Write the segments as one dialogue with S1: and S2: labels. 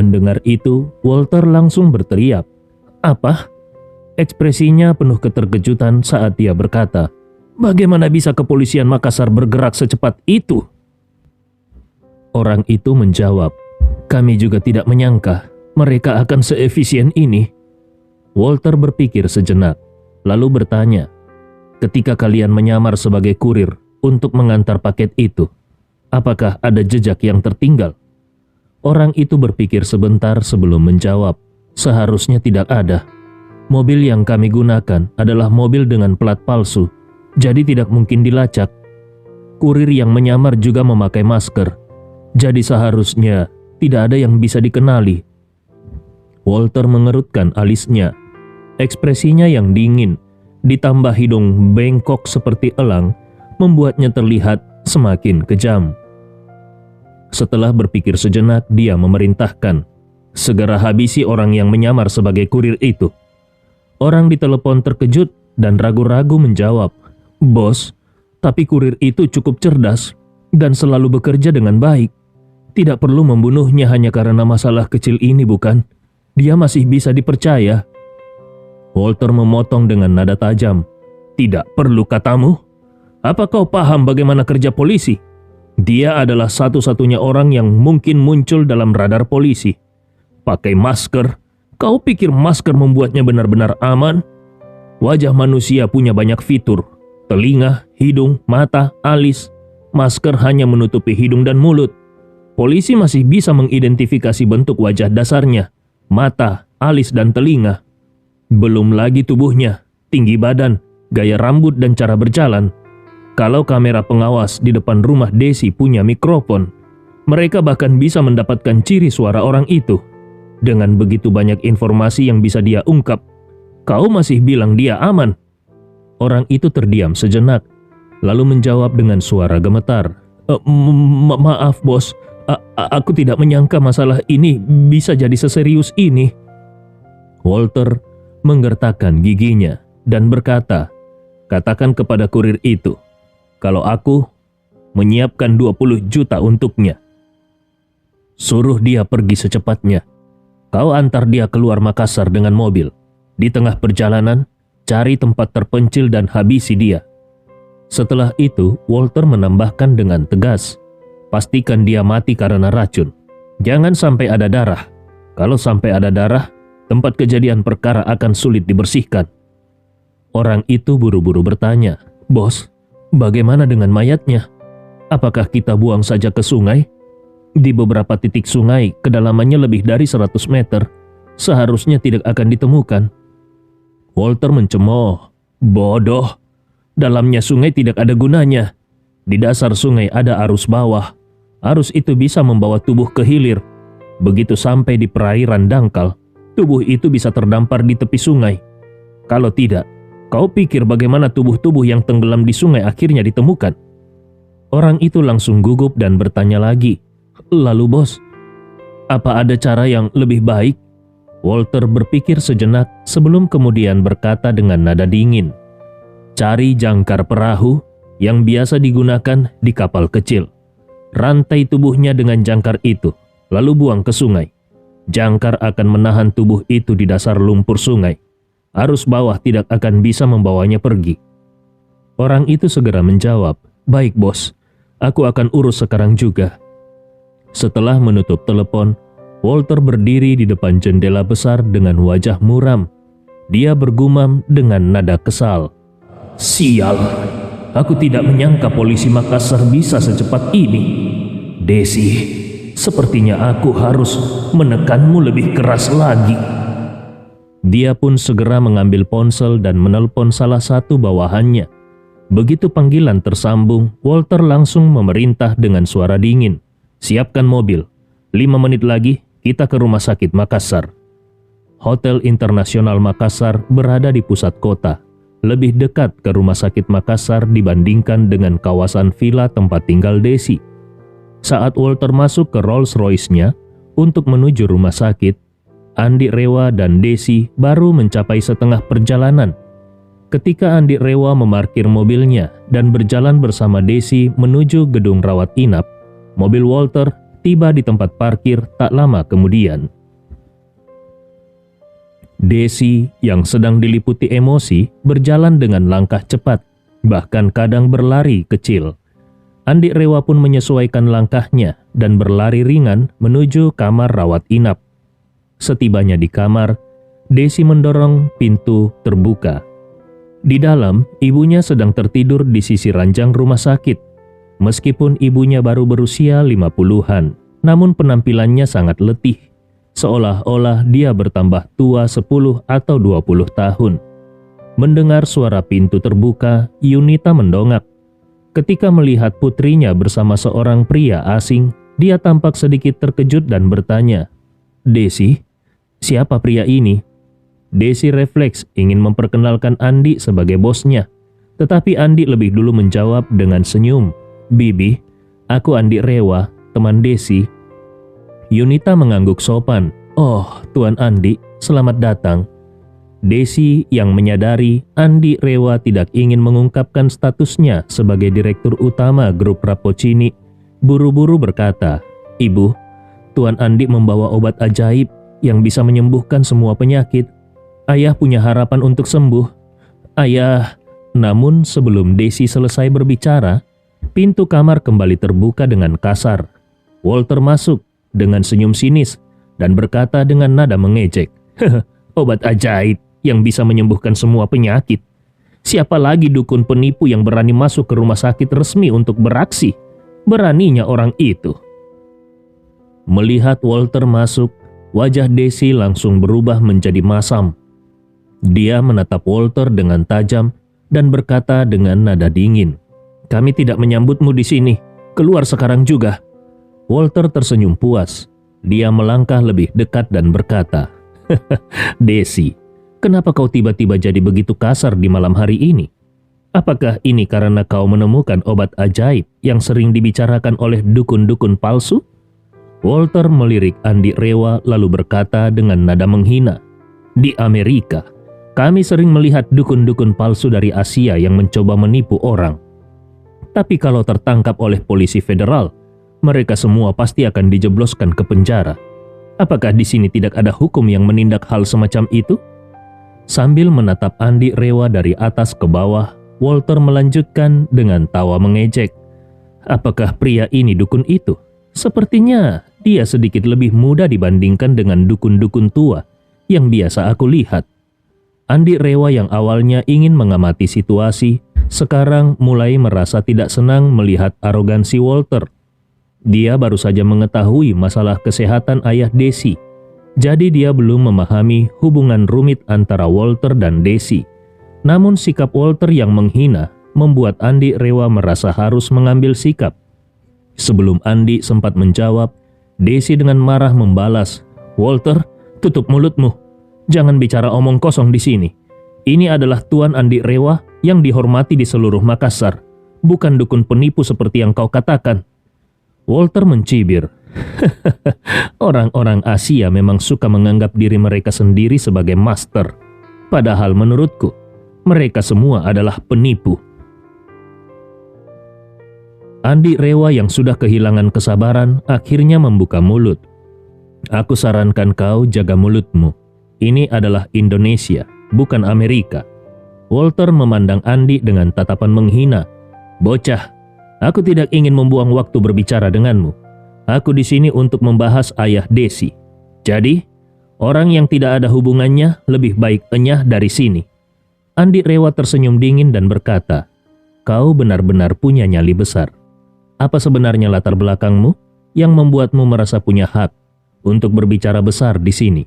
S1: Mendengar itu, Walter langsung berteriak. "Apa?" Ekspresinya penuh keterkejutan saat dia berkata, "Bagaimana bisa kepolisian Makassar bergerak secepat itu?" Orang itu menjawab, "Kami juga tidak menyangka mereka akan seefisien ini." Walter berpikir sejenak, lalu bertanya, "Ketika kalian menyamar sebagai kurir untuk mengantar paket itu, apakah ada jejak yang tertinggal?" Orang itu berpikir sebentar sebelum menjawab, "Seharusnya tidak ada. Mobil yang kami gunakan adalah mobil dengan plat palsu, jadi tidak mungkin dilacak. Kurir yang menyamar juga memakai masker, jadi seharusnya tidak ada yang bisa dikenali." Walter mengerutkan alisnya. Ekspresinya yang dingin, ditambah hidung bengkok seperti elang, membuatnya terlihat semakin kejam. Setelah berpikir sejenak, dia memerintahkan, "Segera habisi orang yang menyamar sebagai kurir itu." Orang di telepon terkejut dan ragu-ragu menjawab, "Bos, tapi kurir itu cukup cerdas dan selalu bekerja dengan baik. Tidak perlu membunuhnya hanya karena masalah kecil ini, bukan? Dia masih bisa dipercaya." Walter memotong dengan nada tajam, "Tidak perlu katamu? Apa kau paham bagaimana kerja polisi? Dia adalah satu-satunya orang yang mungkin muncul dalam radar polisi. Pakai masker, kau pikir masker membuatnya benar-benar aman? Wajah manusia punya banyak fitur, telinga, hidung, mata, alis. Masker hanya menutupi hidung dan mulut. Polisi masih bisa mengidentifikasi bentuk wajah dasarnya, mata, alis, dan telinga. Belum lagi tubuhnya, tinggi badan, gaya rambut, dan cara berjalan. Kalau kamera pengawas di depan rumah Desi punya mikrofon, mereka bahkan bisa mendapatkan ciri suara orang itu. Dengan begitu banyak informasi yang bisa dia ungkap, kau masih bilang dia aman?" Orang itu terdiam sejenak, lalu menjawab dengan suara gemetar, Maaf bos, aku tidak menyangka masalah ini bisa jadi seserius ini." Walter menggertakkan giginya dan berkata, "Katakan kepada kurir itu, kalau aku menyiapkan 20 juta untuknya. Suruh dia pergi secepatnya. Kau antar dia keluar Makassar dengan mobil. Di tengah perjalanan, cari tempat terpencil dan habisi dia." Setelah itu, Walter menambahkan dengan tegas, "Pastikan dia mati karena racun. Jangan sampai ada darah. Kalau sampai ada darah, tempat kejadian perkara akan sulit dibersihkan." Orang itu buru-buru bertanya, "Bos, bagaimana dengan mayatnya? Apakah kita buang saja ke sungai? Di beberapa titik sungai, kedalamannya lebih dari 100 meter. Seharusnya tidak akan ditemukan." Walter mencemooh, "Bodoh. Dalamnya sungai tidak ada gunanya. Di dasar sungai ada arus bawah. Arus itu bisa membawa tubuh ke hilir. Begitu sampai di perairan dangkal, tubuh itu bisa terdampar di tepi sungai. Kalau tidak, kau pikir bagaimana tubuh-tubuh yang tenggelam di sungai akhirnya ditemukan?" Orang itu langsung gugup dan bertanya lagi, "Lalu bos, apa ada cara yang lebih baik?" Walter berpikir sejenak sebelum kemudian berkata dengan nada dingin, "Cari jangkar perahu yang biasa digunakan di kapal kecil. Rantai tubuhnya dengan jangkar itu, lalu buang ke sungai. Jangkar akan menahan tubuh itu di dasar lumpur sungai. Arus bawah tidak akan bisa membawanya pergi." Orang itu segera menjawab, "Baik bos, aku akan urus sekarang juga." Setelah menutup telepon, Walter berdiri di depan jendela besar dengan wajah muram. Dia bergumam dengan nada kesal, "Sial, aku tidak menyangka polisi Makassar bisa secepat ini. Desi, sepertinya aku harus menekanmu lebih keras lagi." Dia pun segera mengambil ponsel dan menelpon salah satu bawahannya. Begitu panggilan tersambung, Walter langsung memerintah dengan suara dingin, "Siapkan mobil. 5 menit lagi kita ke Rumah Sakit Makassar." Hotel Internasional Makassar berada di pusat kota, lebih dekat ke Rumah Sakit Makassar dibandingkan dengan kawasan villa tempat tinggal Desi. Saat Walter masuk ke Rolls Royce-nya untuk menuju rumah sakit, Andi Rewa dan Desi baru mencapai setengah perjalanan. Ketika Andi Rewa memarkir mobilnya dan berjalan bersama Desi menuju gedung rawat inap, mobil Walter tiba di tempat parkir tak lama kemudian. Desi yang sedang diliputi emosi berjalan dengan langkah cepat, bahkan kadang berlari kecil. Andi Rewa pun menyesuaikan langkahnya dan berlari ringan menuju kamar rawat inap. Setibanya di kamar, Desi mendorong pintu terbuka. Di dalam, ibunya sedang tertidur di sisi ranjang rumah sakit. Meskipun ibunya baru berusia 50-an, namun penampilannya sangat letih. Seolah-olah dia bertambah tua 10 atau 20 tahun. Mendengar suara pintu terbuka, Yunita mendongak. Ketika melihat putrinya bersama seorang pria asing, dia tampak sedikit terkejut dan bertanya, "Desi, siapa pria ini?" Desi refleks ingin memperkenalkan Andi sebagai bosnya, tetapi Andi lebih dulu menjawab dengan senyum, "Bibi, aku Andi Rewa, teman Desi." Yunita mengangguk sopan. "Oh, Tuan Andi, selamat datang." Desi yang menyadari Andi Rewa tidak ingin mengungkapkan statusnya sebagai direktur utama grup Rapocini, buru-buru berkata, "Ibu, Tuan Andi membawa obat ajaib yang bisa menyembuhkan semua penyakit. Ayah punya harapan untuk sembuh. Ayah..." Namun sebelum Desi selesai berbicara, pintu kamar kembali terbuka dengan kasar. Walter masuk dengan senyum sinis dan berkata dengan nada mengejek, "Obat ajaib yang bisa menyembuhkan semua penyakit. Siapa lagi dukun penipu yang berani masuk ke rumah sakit resmi untuk beraksi? Beraninya orang itu." Melihat Walter masuk, wajah Desi langsung berubah menjadi masam. Dia menatap Walter dengan tajam dan berkata dengan nada dingin, "Kami tidak menyambutmu di sini. Keluar sekarang juga." Walter tersenyum puas. Dia melangkah lebih dekat dan berkata, "Desi, kenapa kau tiba-tiba jadi begitu kasar di malam hari ini? Apakah ini karena kau menemukan obat ajaib yang sering dibicarakan oleh dukun-dukun palsu?" Walter melirik Andi Rewa lalu berkata dengan nada menghina, "Di Amerika, kami sering melihat dukun-dukun palsu dari Asia yang mencoba menipu orang. Tapi kalau tertangkap oleh polisi federal, mereka semua pasti akan dijebloskan ke penjara. Apakah di sini tidak ada hukum yang menindak hal semacam itu?" Sambil menatap Andi Rewa dari atas ke bawah, Walter melanjutkan dengan tawa mengejek, "Apakah pria ini dukun itu? Sepertinya dia sedikit lebih muda dibandingkan dengan dukun-dukun tua yang biasa aku lihat." Andi Rewa yang awalnya ingin mengamati situasi, sekarang mulai merasa tidak senang melihat arogansi Walter. Dia baru saja mengetahui masalah kesehatan ayah Desi, jadi dia belum memahami hubungan rumit antara Walter dan Desi. Namun sikap Walter yang menghina membuat Andi Rewa merasa harus mengambil sikap. Sebelum Andi sempat menjawab, Desi dengan marah membalas, "Walter, tutup mulutmu. Jangan bicara omong kosong di sini. Ini adalah Tuan Andi Rewa yang dihormati di seluruh Makassar, bukan dukun penipu seperti yang kau katakan." Walter mencibir, "Orang-orang Asia memang suka menganggap diri mereka sendiri sebagai master. Padahal menurutku, mereka semua adalah penipu." Andi Rewa yang sudah kehilangan kesabaran akhirnya membuka mulut. "Aku sarankan kau jaga mulutmu. Ini adalah Indonesia, bukan Amerika." Walter memandang Andi dengan tatapan menghina. "Bocah, aku tidak ingin membuang waktu berbicara denganmu. Aku di sini untuk membahas ayah Desi. Jadi, orang yang tidak ada hubungannya lebih baik enyah dari sini." Andi Rewa tersenyum dingin dan berkata, "Kau benar-benar punya nyali besar. Apa sebenarnya latar belakangmu yang membuatmu merasa punya hak untuk berbicara besar di sini?"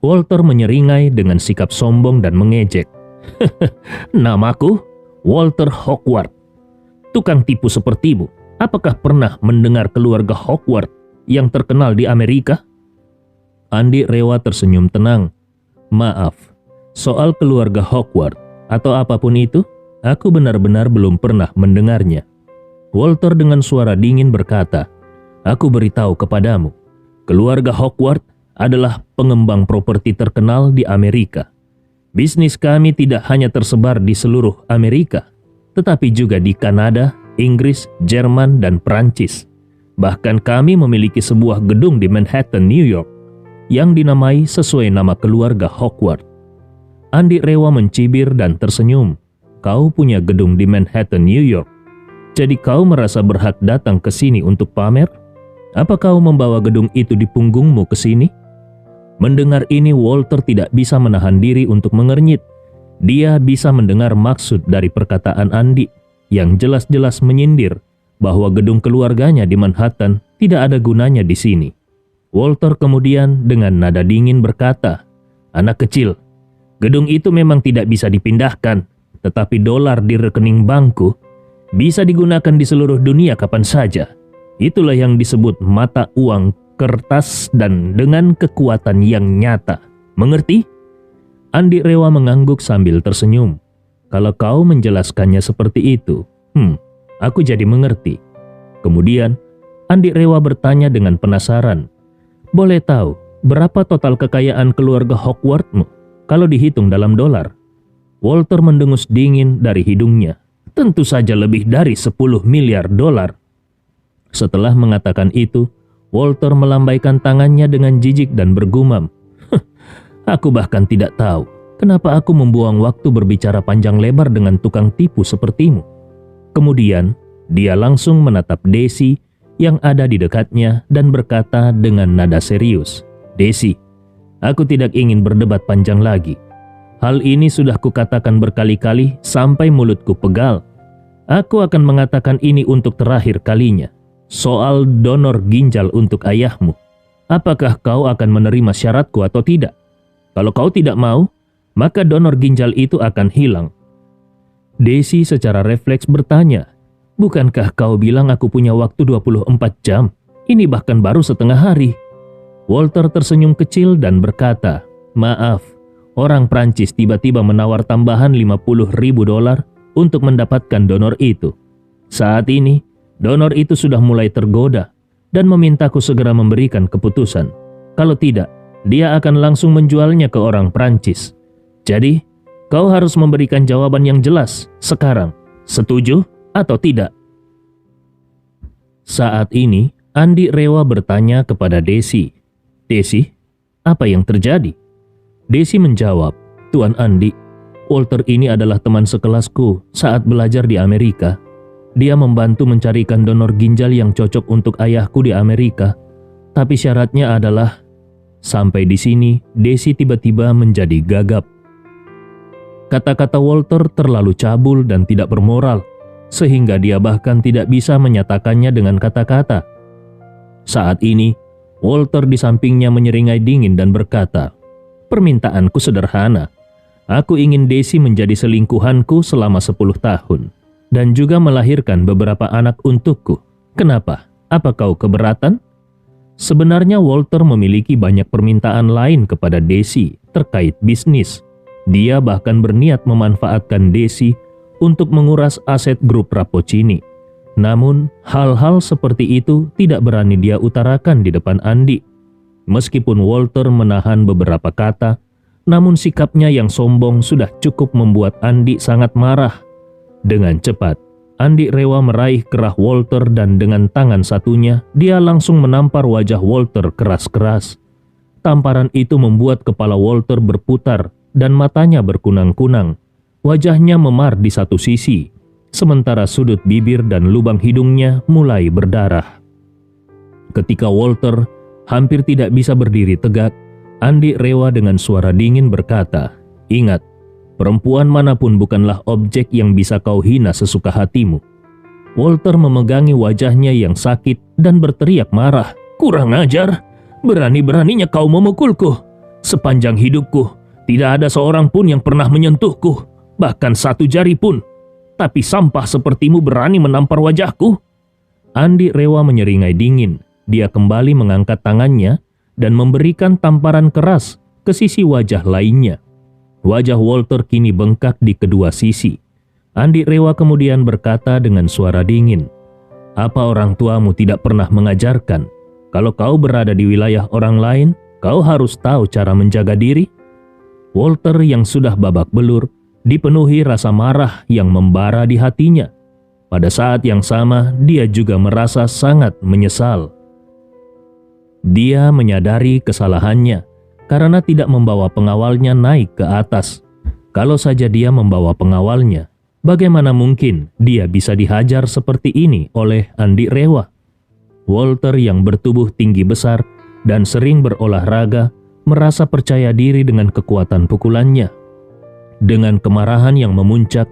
S1: Walter menyeringai dengan sikap sombong dan mengejek, "Namaku Walter Hogwarts. Tukang tipu sepertimu, apakah pernah mendengar keluarga Hogwarts yang terkenal di Amerika?" Andi Rewa tersenyum tenang. "Maaf, soal keluarga Hogwarts atau apapun itu, aku benar-benar belum pernah mendengarnya." Walter dengan suara dingin berkata, "Aku beritahu kepadamu, keluarga Hogwarts adalah pengembang properti terkenal di Amerika. Bisnis kami tidak hanya tersebar di seluruh Amerika, tetapi juga di Kanada, Inggris, Jerman, dan Perancis. Bahkan kami memiliki sebuah gedung di Manhattan, New York, yang dinamai sesuai nama keluarga Howard. Andi Rewa mencibir dan tersenyum. Kau punya gedung di Manhattan, New York. Jadi kau merasa berhak datang ke sini untuk pamer? Apa kau membawa gedung itu di punggungmu ke sini? Mendengar ini, Walter tidak bisa menahan diri untuk mengernyit. Dia bisa mendengar maksud dari perkataan Andi yang jelas-jelas menyindir bahwa gedung keluarganya di Manhattan tidak ada gunanya di sini. Walter kemudian dengan nada dingin berkata, "Anak kecil, gedung itu memang tidak bisa dipindahkan, tetapi dolar di rekening bankku bisa digunakan di seluruh dunia kapan saja. Itulah yang disebut mata uang kertas dan dengan kekuatan yang nyata. Mengerti?" Andi Rewa mengangguk sambil tersenyum. "Kalau kau menjelaskannya seperti itu, aku jadi mengerti." Kemudian, Andi Rewa bertanya dengan penasaran, "Boleh tahu, berapa total kekayaan keluarga Howardmu kalau dihitung dalam dolar?" Walter mendengus dingin dari hidungnya. "Tentu saja lebih dari 10 miliar dolar. Setelah mengatakan itu, Walter melambaikan tangannya dengan jijik dan bergumam, "Aku bahkan tidak tahu kenapa aku membuang waktu berbicara panjang lebar dengan tukang tipu sepertimu." Kemudian, dia langsung menatap Desi yang ada di dekatnya dan berkata dengan nada serius, "Desi, aku tidak ingin berdebat panjang lagi. Hal ini sudah kukatakan berkali-kali sampai mulutku pegal. Aku akan mengatakan ini untuk terakhir kalinya. Soal donor ginjal untuk ayahmu. Apakah kau akan menerima syaratku atau tidak? Kalau kau tidak mau, maka donor ginjal itu akan hilang." Desi secara refleks bertanya, "Bukankah kau bilang aku punya waktu 24 jam? Ini bahkan baru setengah hari." Walter tersenyum kecil dan berkata, "Maaf, orang Prancis tiba-tiba menawar tambahan 50.000 dolar untuk mendapatkan donor itu. Saat ini, donor itu sudah mulai tergoda dan memintaku segera memberikan keputusan. Kalau tidak, dia akan langsung menjualnya ke orang Prancis. Jadi, kau harus memberikan jawaban yang jelas sekarang. Setuju atau tidak?" Saat ini, Andi Rewa bertanya kepada Desi, "Desi, apa yang terjadi?" Desi menjawab, "Tuan Andi, Walter ini adalah teman sekelasku saat belajar di Amerika. Dia membantu mencarikan donor ginjal yang cocok untuk ayahku di Amerika. Tapi syaratnya adalah..." Sampai di sini, Desi tiba-tiba menjadi gagap. Kata-kata Walter terlalu cabul dan tidak bermoral, sehingga dia bahkan tidak bisa menyatakannya dengan kata-kata. Saat ini, Walter di sampingnya menyeringai dingin dan berkata, "Permintaanku sederhana. Aku ingin Desi menjadi selingkuhanku selama 10 tahun. Dan juga melahirkan beberapa anak untukku. Kenapa? Apa kau keberatan?" Sebenarnya Walter memiliki banyak permintaan lain kepada Desi terkait bisnis. Dia bahkan berniat memanfaatkan Desi untuk menguras aset grup Rapocini. Namun, hal-hal seperti itu tidak berani dia utarakan di depan Andi. Meskipun Walter menahan beberapa kata, namun sikapnya yang sombong sudah cukup membuat Andi sangat marah. Dengan cepat, Andi Rewa meraih kerah Walter dan dengan tangan satunya, dia langsung menampar wajah Walter keras-keras. Tamparan itu membuat kepala Walter berputar dan matanya berkunang-kunang. Wajahnya memar di satu sisi, sementara sudut bibir dan lubang hidungnya mulai berdarah. Ketika Walter hampir tidak bisa berdiri tegak, Andi Rewa dengan suara dingin berkata, "Ingat, perempuan manapun bukanlah objek yang bisa kau hina sesuka hatimu." Walter memegangi wajahnya yang sakit dan berteriak marah, "Kurang ajar! Berani-beraninya kau memukulku! Sepanjang hidupku, tidak ada seorang pun yang pernah menyentuhku, bahkan satu jari pun. Tapi sampah sepertimu berani menampar wajahku?" Andi Rewa menyeringai dingin. Dia kembali mengangkat tangannya dan memberikan tamparan keras ke sisi wajah lainnya. Wajah Walter kini bengkak di kedua sisi. Andi Rewa kemudian berkata dengan suara dingin, "Apa orang tuamu tidak pernah mengajarkan? Kalau kau berada di wilayah orang lain, kau harus tahu cara menjaga diri?" Walter yang sudah babak belur dipenuhi rasa marah yang membara di hatinya. Pada saat yang sama, dia juga merasa sangat menyesal. Dia menyadari kesalahannya karena tidak membawa pengawalnya naik ke atas. Kalau saja dia membawa pengawalnya, bagaimana mungkin dia bisa dihajar seperti ini oleh Andi Rewa? Walter yang bertubuh tinggi besar dan sering berolahraga merasa percaya diri dengan kekuatan pukulannya. Dengan kemarahan yang memuncak,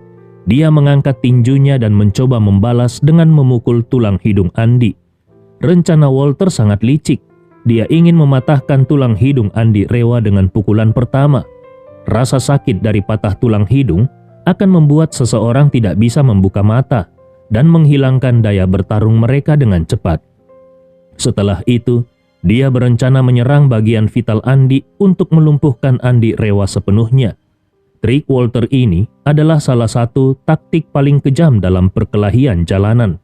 S1: dia mengangkat tinjunya dan mencoba membalas dengan memukul tulang hidung Andi. Rencana Walter sangat licik. Dia ingin mematahkan tulang hidung Andi Rewa dengan pukulan pertama. Rasa sakit dari patah tulang hidung akan membuat seseorang tidak bisa membuka mata dan menghilangkan daya bertarung mereka dengan cepat. Setelah itu, dia berencana menyerang bagian vital Andi untuk melumpuhkan Andi Rewa sepenuhnya. Trik Walter ini adalah salah satu taktik paling kejam dalam perkelahian jalanan.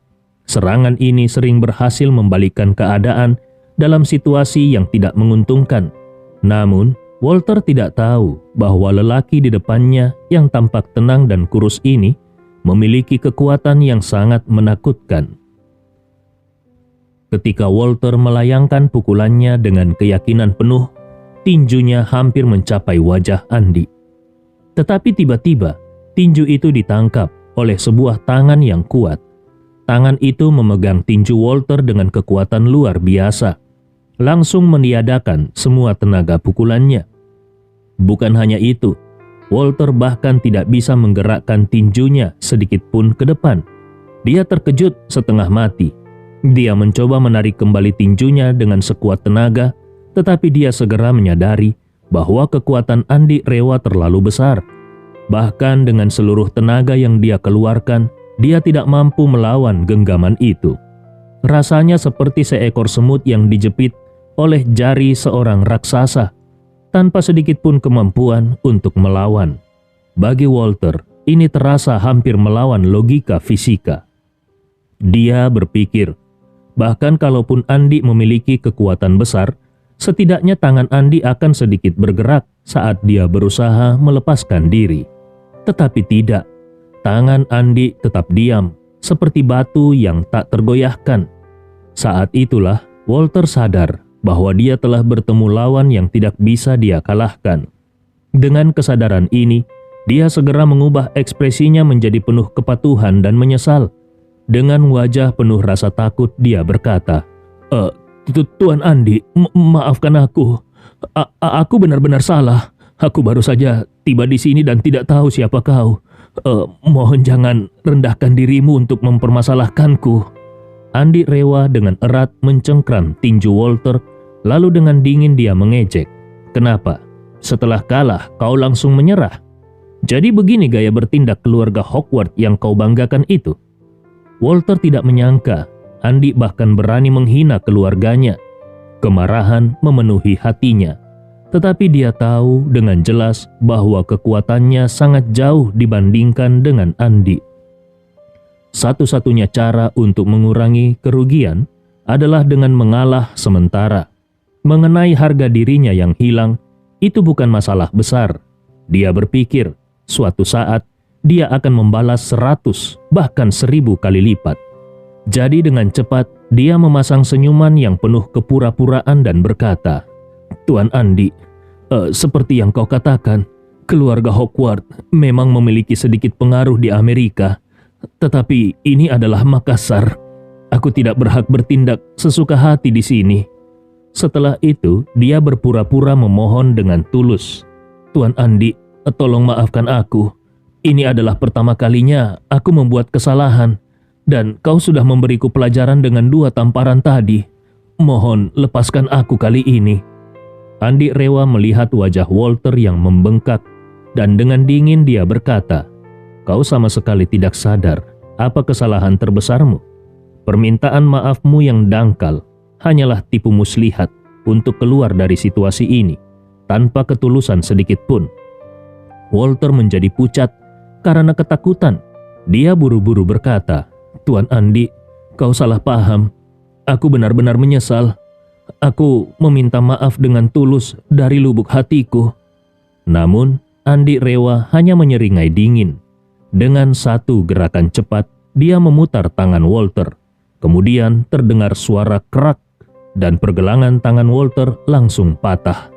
S1: Serangan ini sering berhasil membalikkan keadaan dalam situasi yang tidak menguntungkan. Namun, Walter tidak tahu bahwa lelaki di depannya yang tampak tenang dan kurus ini memiliki kekuatan yang sangat menakutkan. Ketika Walter melayangkan pukulannya dengan keyakinan penuh, tinjunya hampir mencapai wajah Andi. Tetapi tiba-tiba, tinju itu ditangkap oleh sebuah tangan yang kuat. Tangan itu memegang tinju Walter dengan kekuatan luar biasa, langsung meniadakan semua tenaga pukulannya. Bukan hanya itu, Walter bahkan tidak bisa menggerakkan tinjunya sedikit pun ke depan. Dia terkejut setengah mati. Dia mencoba menarik kembali tinjunya dengan sekuat tenaga, tetapi dia segera menyadari bahwa kekuatan Andi Rewa terlalu besar. Bahkan dengan seluruh tenaga yang dia keluarkan, dia tidak mampu melawan genggaman itu. Rasanya seperti seekor semut yang dijepit oleh jari seorang raksasa, tanpa sedikit pun kemampuan untuk melawan. Bagi Walter, ini terasa hampir melawan logika fisika. Dia berpikir, bahkan kalaupun Andi memiliki kekuatan besar, setidaknya tangan Andi akan sedikit bergerak saat dia berusaha melepaskan diri. Tetapi tidak, tangan Andi tetap diam, seperti batu yang tak tergoyahkan. Saat itulah Walter sadar bahwa dia telah bertemu lawan yang tidak bisa dia kalahkan. Dengan kesadaran ini, dia segera mengubah ekspresinya menjadi penuh kepatuhan dan menyesal. Dengan wajah penuh rasa takut, dia berkata, Tuan Andi, maafkan aku. Aku benar-benar salah. Aku baru saja tiba di sini dan tidak tahu siapa kau. Mohon jangan rendahkan dirimu untuk mempermasalahkanku. Andi Rewa dengan erat mencengkram tinju Walter, lalu dengan dingin dia mengejek. Kenapa? Setelah kalah, kau langsung menyerah? Jadi begini gaya bertindak keluarga Hogwarts yang kau banggakan itu? Walter tidak menyangka Andi bahkan berani menghina keluarganya. Kemarahan memenuhi hatinya. Tetapi dia tahu dengan jelas bahwa kekuatannya sangat jauh dibandingkan dengan Andi. Satu-satunya cara untuk mengurangi kerugian adalah dengan mengalah sementara. Mengenai harga dirinya yang hilang, itu bukan masalah besar. Dia berpikir, suatu saat dia akan membalas 100 bahkan 1000 kali lipat. Jadi dengan cepat dia memasang senyuman yang penuh kepura-puraan dan berkata, Tuan Andi, seperti yang kau katakan, keluarga Hogwarts memang memiliki sedikit pengaruh di Amerika. Tetapi ini adalah Makassar. Aku tidak berhak bertindak sesuka hati di sini. Setelah itu, dia berpura-pura memohon dengan tulus. Tuan Andi, tolong maafkan aku. Ini adalah pertama kalinya aku membuat kesalahan. Dan kau sudah memberiku pelajaran dengan 2 tamparan tadi. Mohon lepaskan aku kali ini. Andi Rewa melihat wajah Walter yang membengkak. Dan dengan dingin dia berkata, Kau sama sekali tidak sadar apa kesalahan terbesarmu. Permintaan maafmu yang dangkal hanyalah tipu muslihat untuk keluar dari situasi ini tanpa ketulusan sedikit pun. Walter menjadi pucat karena ketakutan. Dia buru-buru berkata, Tuan Andi, kau salah paham. Aku benar-benar menyesal. Aku meminta maaf dengan tulus dari lubuk hatiku. Namun, Andi Rewa hanya menyeringai dingin. Dengan satu gerakan cepat, dia memutar tangan Walter. Kemudian terdengar suara kerak dan pergelangan tangan Walter langsung patah.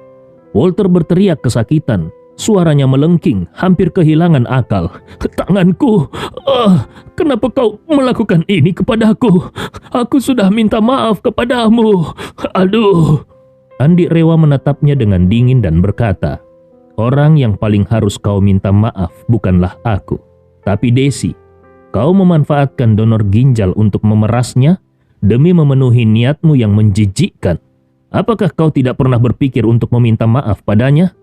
S1: Walter berteriak kesakitan. Suaranya melengking, hampir kehilangan akal. "Tanganku! Kenapa kau melakukan ini kepadaku? Aku sudah minta maaf kepadamu. Aduh!" Andi Rewa menatapnya dengan dingin dan berkata, "Orang yang paling harus kau minta maaf bukanlah aku, tapi Desi. Kau memanfaatkan donor ginjal untuk memerasnya demi memenuhi niatmu yang menjijikkan. Apakah kau tidak pernah berpikir untuk meminta maaf padanya?"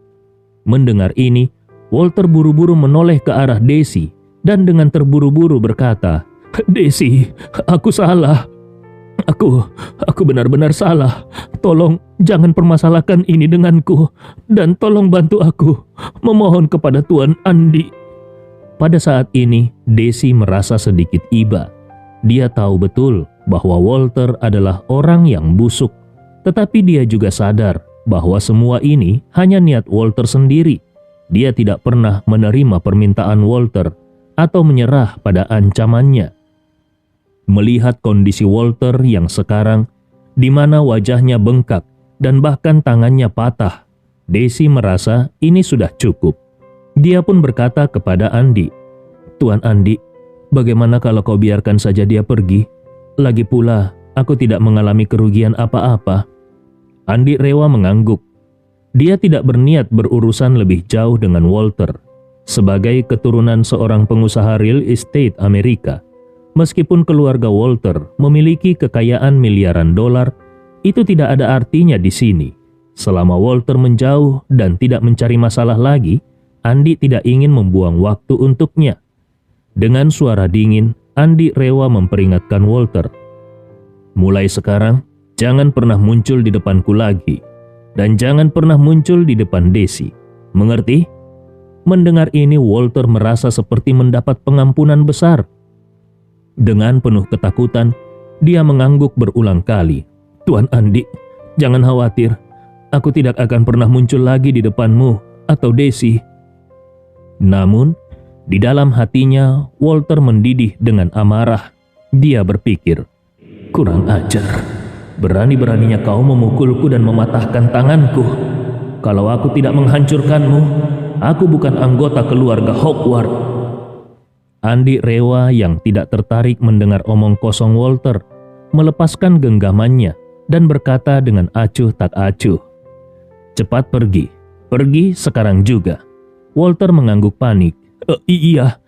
S1: Mendengar ini, Walter buru-buru menoleh ke arah Desi dan dengan terburu-buru berkata, "Desi, aku salah. Aku benar-benar salah. Tolong jangan permasalahkan ini denganku dan tolong bantu aku. Memohon kepada Tuan Andi." Pada saat ini, Desi merasa sedikit iba. Dia tahu betul bahwa Walter adalah orang yang busuk, tetapi dia juga sadar bahwa semua ini hanya niat Walter sendiri. Dia tidak pernah menerima permintaan Walter atau menyerah pada ancamannya. Melihat kondisi Walter yang sekarang, di mana wajahnya bengkak dan bahkan tangannya patah, Desi merasa ini sudah cukup. Dia pun berkata kepada Andi, "Tuan Andi, bagaimana kalau kau biarkan saja dia pergi? Lagi pula, aku tidak mengalami kerugian apa-apa." Andi Rewa mengangguk. Dia tidak berniat berurusan lebih jauh dengan Walter. Sebagai keturunan seorang pengusaha real estate Amerika, meskipun keluarga Walter memiliki kekayaan miliaran dolar, itu tidak ada artinya di sini. Selama Walter menjauh dan tidak mencari masalah lagi, Andi tidak ingin membuang waktu untuknya. Dengan suara dingin, Andi Rewa memperingatkan Walter, "Mulai sekarang, jangan pernah muncul di depanku lagi, dan jangan pernah muncul di depan Desi. Mengerti?" Mendengar ini, Walter merasa seperti mendapat pengampunan besar. Dengan penuh ketakutan, dia mengangguk berulang kali, "Tuan Andi, jangan khawatir. Aku tidak akan pernah muncul lagi di depanmu atau Desi." Namun, di dalam hatinya, Walter mendidih dengan amarah. Dia berpikir, "Kurang ajar. Berani-beraninya kau memukulku dan mematahkan tanganku. Kalau aku tidak menghancurkanmu, aku bukan anggota keluarga Hogwarts." Andi Rewa yang tidak tertarik mendengar omong kosong Walter, melepaskan genggamannya dan berkata dengan acuh tak acuh, "Cepat pergi. Pergi sekarang juga." Walter mengangguk panik. Iya,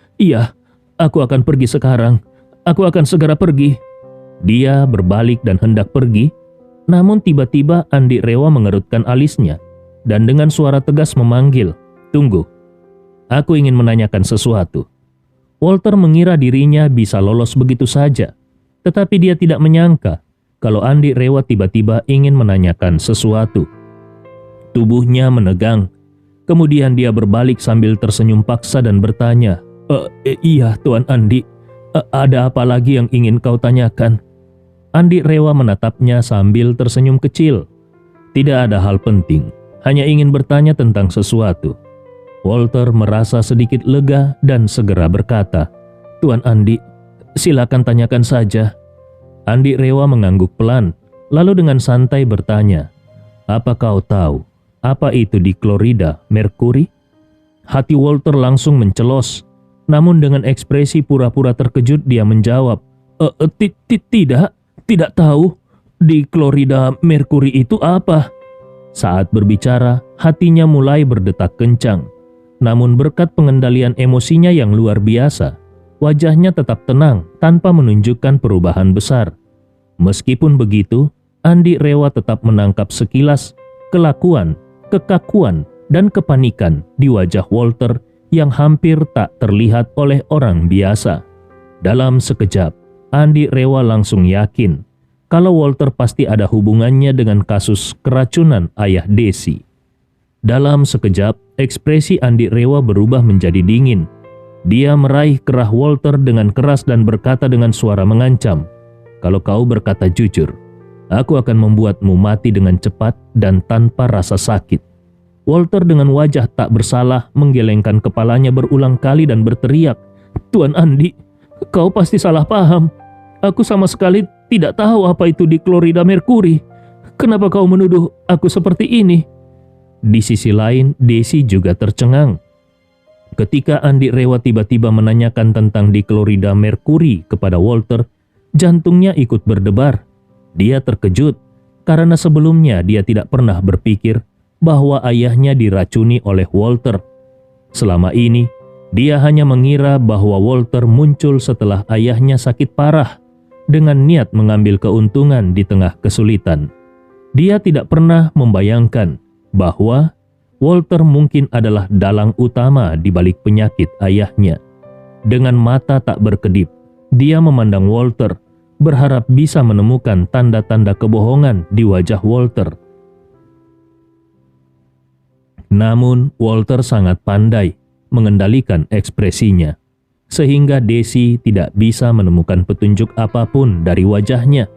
S1: aku akan pergi sekarang. Aku akan segera pergi." Dia berbalik dan hendak pergi, namun tiba-tiba Andi Rewa mengerutkan alisnya dan dengan suara tegas memanggil, "Tunggu, aku ingin menanyakan sesuatu." Walter mengira dirinya bisa lolos begitu saja, tetapi dia tidak menyangka kalau Andi Rewa tiba-tiba ingin menanyakan sesuatu. Tubuhnya menegang, kemudian dia berbalik sambil tersenyum paksa dan bertanya, Iya Tuan Andi, ada apa lagi yang ingin kau tanyakan?" Andi Rewa menatapnya sambil tersenyum kecil. "Tidak ada hal penting, hanya ingin bertanya tentang sesuatu." Walter merasa sedikit lega dan segera berkata, "Tuan Andi, silakan tanyakan saja." Andi Rewa mengangguk pelan, lalu dengan santai bertanya, "Apa kau tahu apa itu diklorida merkuri?" Hati Walter langsung mencelos, namun dengan ekspresi pura-pura terkejut dia menjawab, Tidak tahu. Diklorida merkuri itu apa?" Saat berbicara, hatinya mulai berdetak kencang. Namun berkat pengendalian emosinya yang luar biasa, wajahnya tetap tenang tanpa menunjukkan perubahan besar. Meskipun begitu, Andi Rewa tetap menangkap sekilas kelakuan, kekakuan, dan kepanikan di wajah Walter yang hampir tak terlihat oleh orang biasa. Dalam sekejap, Andi Rewa langsung yakin kalau Walter pasti ada hubungannya dengan kasus keracunan ayah Desi. Dalam sekejap, ekspresi Andi Rewa berubah menjadi dingin. Dia meraih kerah Walter dengan keras dan berkata dengan suara mengancam, "Kalau kau berkata jujur, aku akan membuatmu mati dengan cepat dan tanpa rasa sakit." Walter dengan wajah tak bersalah menggelengkan kepalanya berulang kali dan berteriak, "Tuan Andi, Kau pasti salah paham. Aku sama sekali tidak tahu apa itu diklorida merkuri. Kenapa kau menuduh aku seperti ini?" Di sisi lain, Desi juga tercengang. Ketika Andi Rewa tiba-tiba menanyakan tentang diklorida merkuri kepada Walter, jantungnya ikut berdebar. Dia terkejut karena sebelumnya dia tidak pernah berpikir bahwa ayahnya diracuni oleh Walter. Selama ini, dia hanya mengira bahwa Walter muncul setelah ayahnya sakit parah dengan niat mengambil keuntungan di tengah kesulitan. Dia tidak pernah membayangkan bahwa Walter mungkin adalah dalang utama di balik penyakit ayahnya. Dengan mata tak berkedip, dia memandang Walter, berharap bisa menemukan tanda-tanda kebohongan di wajah Walter. Namun, Walter sangat pandai mengendalikan ekspresinya, sehingga Desi tidak bisa menemukan petunjuk apapun dari wajahnya.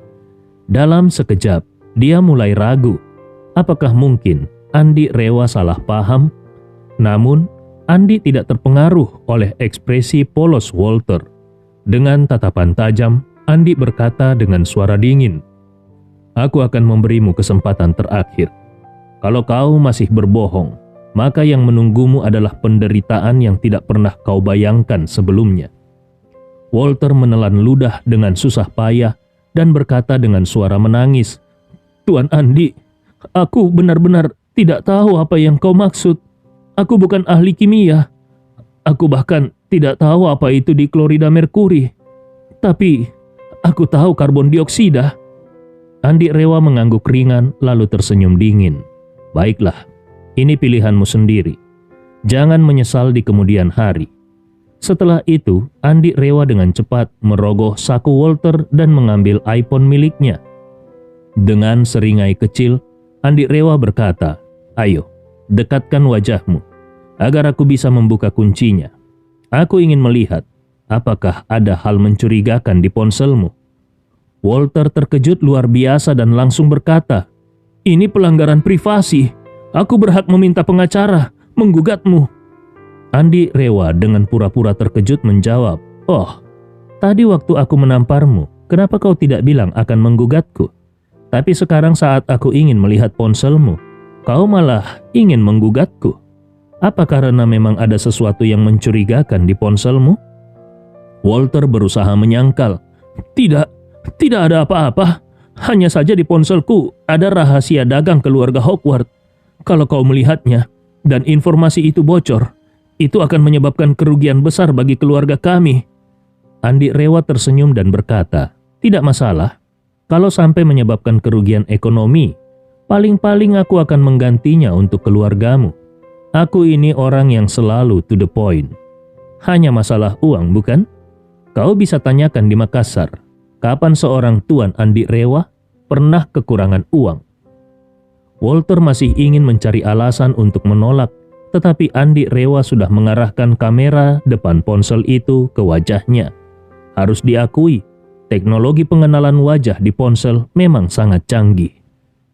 S1: Dalam sekejap, dia mulai ragu, apakah mungkin Andi Rewa salah paham? Namun, Andi tidak terpengaruh oleh ekspresi polos Walter. Dengan tatapan tajam, Andi berkata dengan suara dingin, "Aku akan memberimu kesempatan terakhir. Kalau kau masih berbohong, maka yang menunggumu adalah penderitaan yang tidak pernah kau bayangkan sebelumnya." Walter menelan ludah dengan susah payah dan berkata dengan suara menangis, "Tuan Andi, aku benar-benar tidak tahu apa yang kau maksud. Aku bukan ahli kimia. Aku bahkan tidak tahu apa itu diklorida merkuri. Tapi aku tahu karbon dioksida." Andi Rewa mengangguk ringan lalu tersenyum dingin. "Baiklah, ini pilihanmu sendiri. Jangan menyesal di kemudian hari." Setelah itu, Andi Rewa dengan cepat merogoh saku Walter dan mengambil iPhone miliknya. Dengan seringai kecil, Andi Rewa berkata, "Ayo, dekatkan wajahmu, agar aku bisa membuka kuncinya. Aku ingin melihat apakah ada hal mencurigakan di ponselmu." Walter terkejut luar biasa dan langsung berkata, "Ini pelanggaran privasi. Aku berhak meminta pengacara, menggugatmu." Andi Rewa dengan pura-pura terkejut menjawab, "Oh, tadi waktu aku menamparmu, kenapa kau tidak bilang akan menggugatku? Tapi sekarang saat aku ingin melihat ponselmu, kau malah ingin menggugatku. Apa karena memang ada sesuatu yang mencurigakan di ponselmu?" Walter berusaha menyangkal. Tidak ada apa-apa. Hanya saja di ponselku ada rahasia dagang keluarga Hogwarts. Kalau kau melihatnya dan informasi itu bocor, itu akan menyebabkan kerugian besar bagi keluarga kami." Andi Rewa tersenyum dan berkata, "Tidak masalah. Kalau sampai menyebabkan kerugian ekonomi, paling-paling aku akan menggantinya untuk keluargamu. Aku ini orang yang selalu to the point. Hanya masalah uang, bukan? Kau bisa tanyakan di Makassar, kapan seorang Tuan Andi Rewa pernah kekurangan uang?" Walter masih ingin mencari alasan untuk menolak, tetapi Andi Rewa sudah mengarahkan kamera depan ponsel itu ke wajahnya. Harus diakui, teknologi pengenalan wajah di ponsel memang sangat canggih.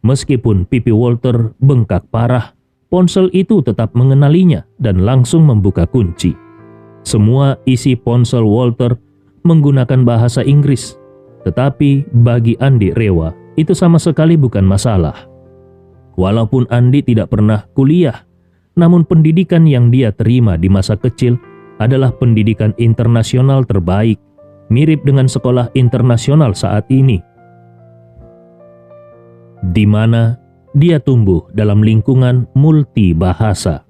S1: Meskipun pipi Walter bengkak parah, ponsel itu tetap mengenalinya dan langsung membuka kunci. Semua isi ponsel Walter menggunakan bahasa Inggris, tetapi bagi Andi Rewa itu sama sekali bukan masalah. Walaupun Andi tidak pernah kuliah, namun pendidikan yang dia terima di masa kecil adalah pendidikan internasional terbaik, mirip dengan sekolah internasional saat ini, di mana dia tumbuh dalam lingkungan multi bahasa.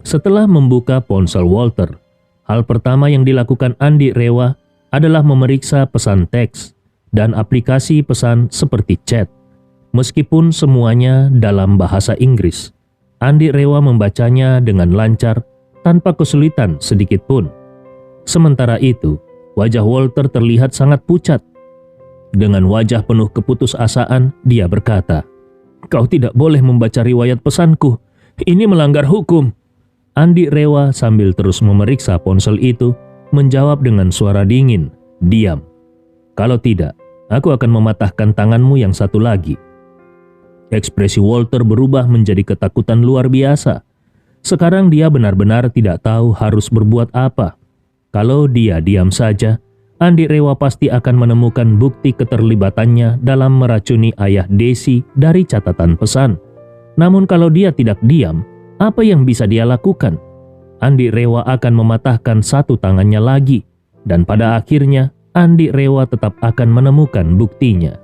S1: Setelah membuka ponsel Walter, hal pertama yang dilakukan Andi Rewa adalah memeriksa pesan teks dan aplikasi pesan seperti chat. Meskipun semuanya dalam bahasa Inggris, Andi Rewa membacanya dengan lancar tanpa kesulitan sedikit pun. Sementara itu, wajah Walter terlihat sangat pucat. Dengan wajah penuh keputusasaan, dia berkata, "Kau tidak boleh membaca riwayat pesanku. Ini melanggar hukum." Andi Rewa sambil terus memeriksa ponsel itu, menjawab dengan suara dingin, "Diam. Kalau tidak, aku akan mematahkan tanganmu yang satu lagi." Ekspresi Walter berubah menjadi ketakutan luar biasa. Sekarang dia benar-benar tidak tahu harus berbuat apa. Kalau dia diam saja, Andi Rewa pasti akan menemukan bukti keterlibatannya dalam meracuni ayah Desi dari catatan pesan. Namun kalau dia tidak diam, apa yang bisa dia lakukan? Andi Rewa akan mematahkan satu tangannya lagi, dan pada akhirnya Andi Rewa tetap akan menemukan buktinya.